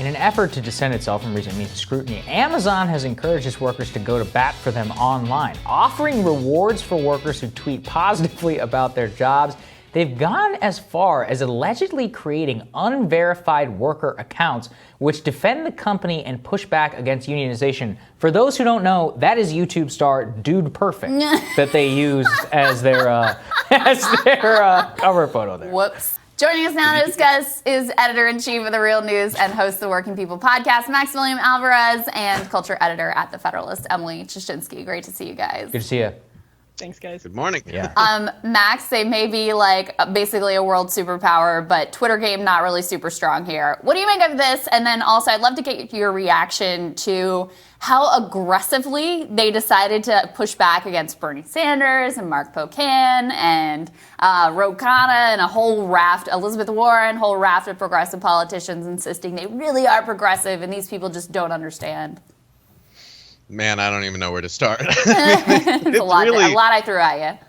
In an effort to distance itself from recent media scrutiny, Amazon has encouraged its workers to go to bat for them online, offering rewards for workers who tweet positively about their jobs. They've gone as far as allegedly creating unverified worker accounts which defend the company and push back against unionization. For those who don't know, that is YouTube star Dude Perfect that they used as their cover photo there. Whoops. Joining us now to discuss is editor-in-chief of The Real News and host of the Working People podcast, Maximilian Alvarez, and culture editor at The Federalist, Emily Jashinsky. Great to see you guys. Good to see you. Thanks, guys. Good morning. Yeah. Max, they may be like basically a world superpower, but Twitter game not really super strong here. What do you make of this? And then also, I'd love to get your reaction to how aggressively they decided to push back against Bernie Sanders and Mark Pocan and Ro Khanna and a whole raft, Elizabeth Warren, whole raft of progressive politicians insisting they really are progressive and these people just don't understand. Man, I don't even know where to start. It's a lot I threw at you.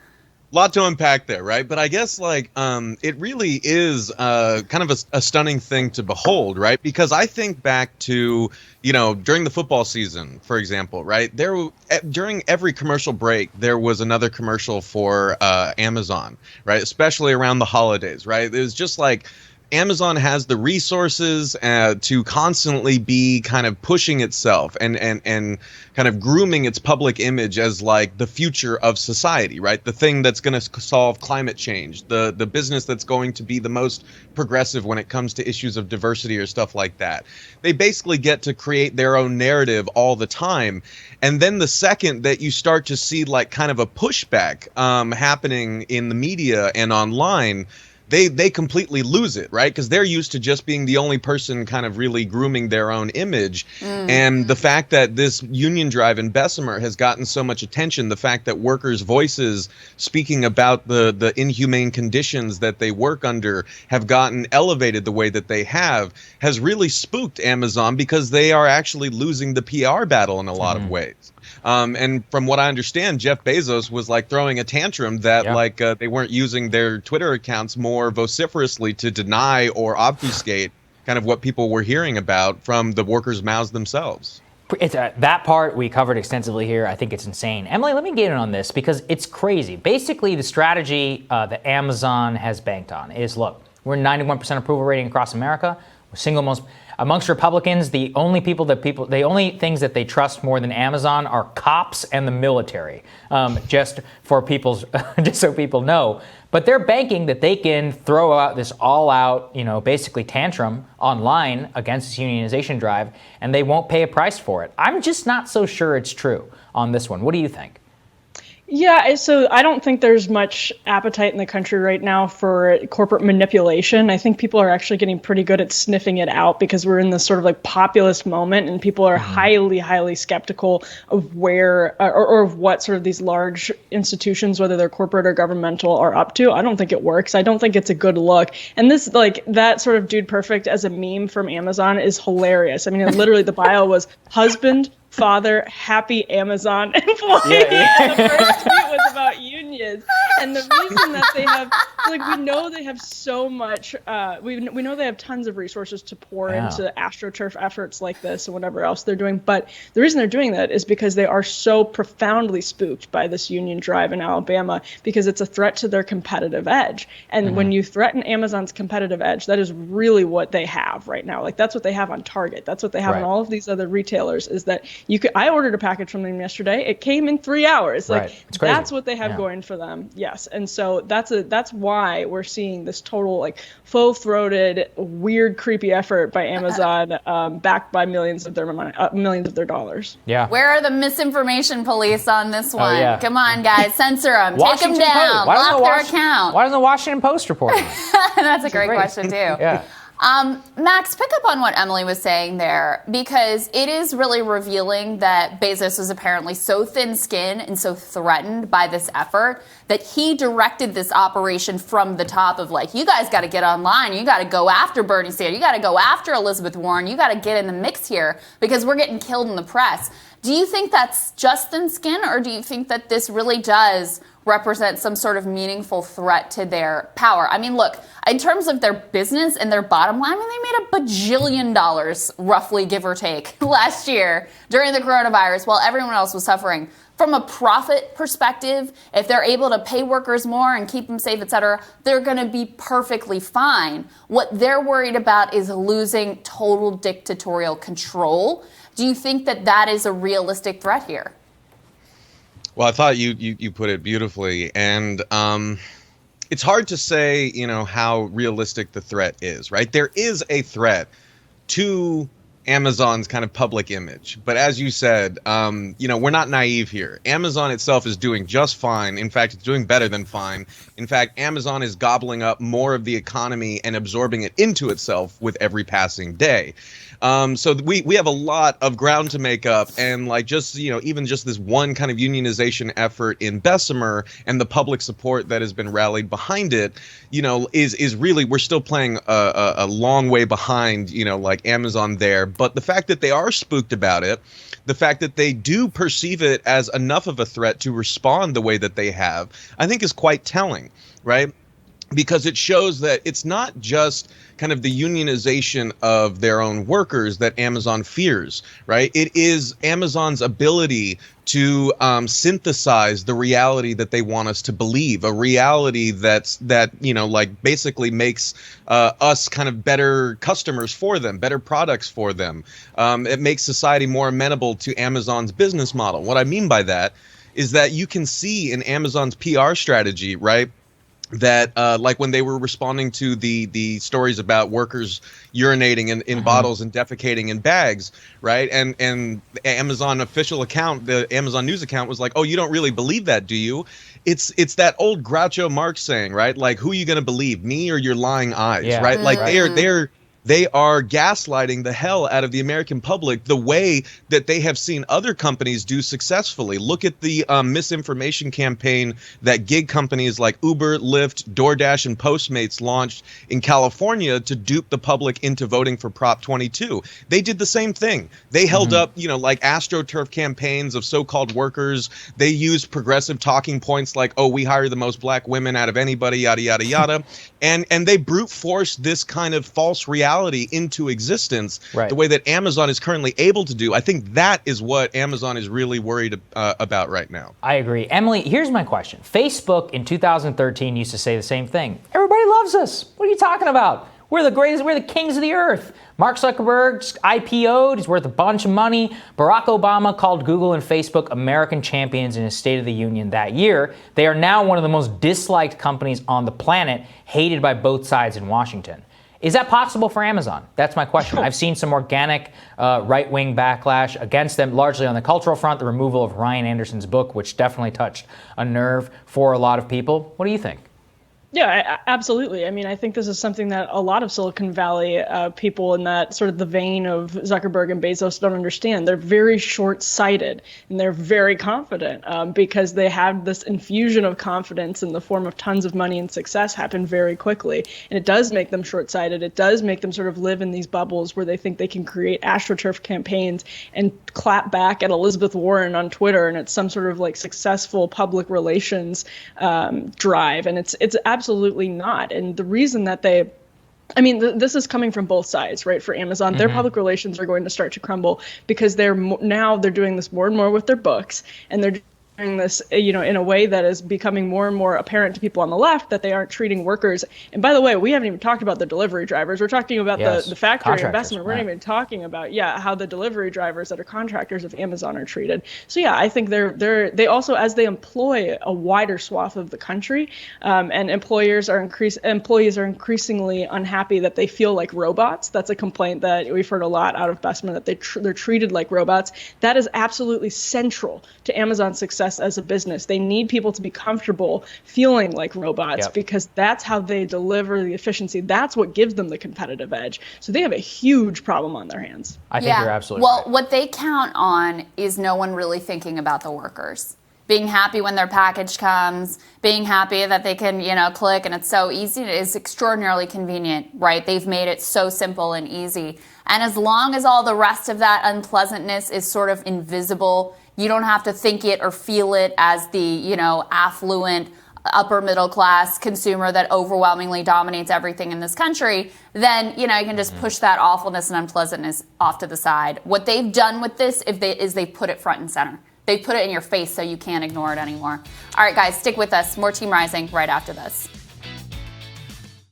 Lot to unpack there, right? But I guess it really is kind of a stunning thing to behold, right? Because I think back to, during the football season, for example, right? During every commercial break, there was another commercial for Amazon, right? Especially around the holidays, right? It was just like Amazon has the resources to constantly be kind of pushing itself and kind of grooming its public image as like the future of society, right? The thing that's going to solve climate change, the business that's going to be the most progressive when it comes to issues of diversity or stuff like that. They basically get to create their own narrative all the time. And then the second that you start to see like kind of a pushback happening in the media and online, they completely lose it, right? Because they're used to just being the only person kind of really grooming their own image. And the fact that this union drive in Bessemer has gotten so much attention, the fact that workers' voices speaking about the inhumane conditions that they work under have gotten elevated the way that they have, has really spooked Amazon because they are actually losing the PR battle in a lot of ways. And from what I understand, Jeff Bezos was like throwing a tantrum that they weren't using their Twitter accounts more vociferously to deny or obfuscate kind of what people were hearing about from the workers' mouths themselves. It's that part we covered extensively here. I think it's insane. Emily, let me get in on this because it's crazy. Basically, the strategy that Amazon has banked on is, look, we're 91% approval rating across America. We're single most amongst Republicans. The only things that they trust more than Amazon are cops and the military. Just so people know. But they're banking that they can throw out this all-out, basically tantrum online against this unionization drive, and they won't pay a price for it. I'm just not so sure it's true on this one. What do you think? Yeah, so I don't think there's much appetite in the country right now for corporate manipulation. I think people are actually getting pretty good at sniffing it out because we're in this sort of like populist moment and people are highly, highly skeptical of where or of what sort of these large institutions, whether they're corporate or governmental, are up to. I don't think it works. I don't think it's a good look. And this, that sort of Dude Perfect as a meme from Amazon is hilarious. I mean, literally the bio was husband, father, happy Amazon employee. And the first tweet was about unions. And the reason that they have, we know they have so much, we know they have tons of resources to pour into AstroTurf efforts like this and whatever else they're doing. But the reason they're doing that is because they are so profoundly spooked by this union drive in Alabama because it's a threat to their competitive edge. And when you threaten Amazon's competitive edge, that is really what they have right now. Like that's what they have on Target. That's what they have on all of these other retailers is that I ordered a package from them yesterday. It came in 3 hours. That's what they have going for them. Yes. And so that's why we're seeing this total full-throated, weird, creepy effort by Amazon backed by millions of their dollars. Yeah. Where are the misinformation police on this one? Yeah. Come on, guys. Censor them. Take them down. Lock their account. Why doesn't the Washington Post report on it? That's a great question, too. Yeah. Max, pick up on what Emily was saying there, because it is really revealing that Bezos was apparently so thin-skinned and so threatened by this effort that he directed this operation from the top of you guys got to get online. You got to go after Bernie Sanders. You got to go after Elizabeth Warren. You got to get in the mix here because we're getting killed in the press. Do you think that's just thin skin, or do you think that this really does represent some sort of meaningful threat to their power. I mean, look, in terms of their business and their bottom line, I mean, they made $1 bajillion, roughly, give or take, last year during the coronavirus while everyone else was suffering. From a profit perspective, if they're able to pay workers more and keep them safe, et cetera, they're going to be perfectly fine. What they're worried about is losing total dictatorial control. Do you think that that is a realistic threat here? Well, I thought you put it beautifully, and it's hard to say, how realistic the threat is, right? There is a threat to Amazon's kind of public image, but as you said, we're not naive here. Amazon itself is doing just fine. In fact, it's doing better than fine. In fact, Amazon is gobbling up more of the economy and absorbing it into itself with every passing day. So we have a lot of ground to make up, and even just this one kind of unionization effort in Bessemer and the public support that has been rallied behind it, is really, we're still playing a long way behind, Amazon there. But the fact that they are spooked about it, the fact that they do perceive it as enough of a threat to respond the way that they have, I think is quite telling, right? Because it shows that it's not just kind of the unionization of their own workers that Amazon fears, right? It is Amazon's ability to synthesize the reality that they want us to believe, a reality that basically makes us kind of better customers for them, better products for them. It makes society more amenable to Amazon's business model. What I mean by that is that you can see in Amazon's PR strategy, right, that like when they were responding to the stories about workers urinating in bottles and defecating in bags, right? And the Amazon official account, the Amazon News account, was like, "Oh, you don't really believe that, do you?" It's that old Groucho Marx saying, right? Like, who are you going to believe, me or your lying eyes, right? Like they are gaslighting the hell out of the American public the way that they have seen other companies do successfully. Look at the misinformation campaign that gig companies like Uber, Lyft, DoorDash, and Postmates launched in California to dupe the public into voting for Prop 22. They did the same thing. They held up, like AstroTurf campaigns of so-called workers. They used progressive talking points like, "Oh, we hire the most black women out of anybody," yada, yada, yada. And they brute forced this kind of false reality into existence, right, the way that Amazon is currently able to do. I think that is what Amazon is really worried about right now. I agree. Emily, here's my question. Facebook in 2013 used to say the same thing. Everybody loves us. What are you talking about? We're the greatest. We're the kings of the earth. Mark Zuckerberg's IPO'd. He's worth a bunch of money. Barack Obama called Google and Facebook American champions in his State of the Union that year. They are now one of the most disliked companies on the planet, hated by both sides in Washington. Is that possible for Amazon? That's my question. I've seen some organic right-wing backlash against them, largely on the cultural front, the removal of Ryan Anderson's book, which definitely touched a nerve for a lot of people. What do you think? Yeah, absolutely. I mean, I think this is something that a lot of Silicon Valley people in that sort of the vein of Zuckerberg and Bezos don't understand. They're very short-sighted and they're very confident because they have this infusion of confidence in the form of tons of money and success happen very quickly. And it does make them short-sighted. It does make them sort of live in these bubbles where they think they can create AstroTurf campaigns and clap back at Elizabeth Warren on Twitter, and it's some sort of like successful public relations drive. And it's absolutely not. And the reason that this is coming from both sides, right? For Amazon, their public relations are going to start to crumble because they're doing this more and more with their books, and they're doing this, in a way that is becoming more and more apparent to people on the left that they aren't treating workers. And by the way, we haven't even talked about the delivery drivers. We're talking about the factory investment. We're not even talking about, how the delivery drivers that are contractors of Amazon are treated. So I think they also, as they employ a wider swath of the country, and employees are increasingly unhappy that they feel like robots. That's a complaint that we've heard a lot out of Bessemer, that they're treated like robots. That is absolutely central to Amazon's success as a business. They need people to be comfortable feeling like robots because that's how they deliver the efficiency. That's what gives them the competitive edge. So they have a huge problem on their hands. I think you're absolutely right. Well, what they count on is no one really thinking about the workers. Being happy when their package comes, being happy that they can, click and it's so easy. It is extraordinarily convenient, right? They've made it so simple and easy. And as long as all the rest of that unpleasantness is sort of invisible You don't have to think it or feel it as the, affluent, upper middle class consumer that overwhelmingly dominates everything in this country, then, you can just push that awfulness and unpleasantness off to the side. What they've done with this is they put it front and center. They put it in your face so you can't ignore it anymore. All right, guys, stick with us. More Team Rising right after this.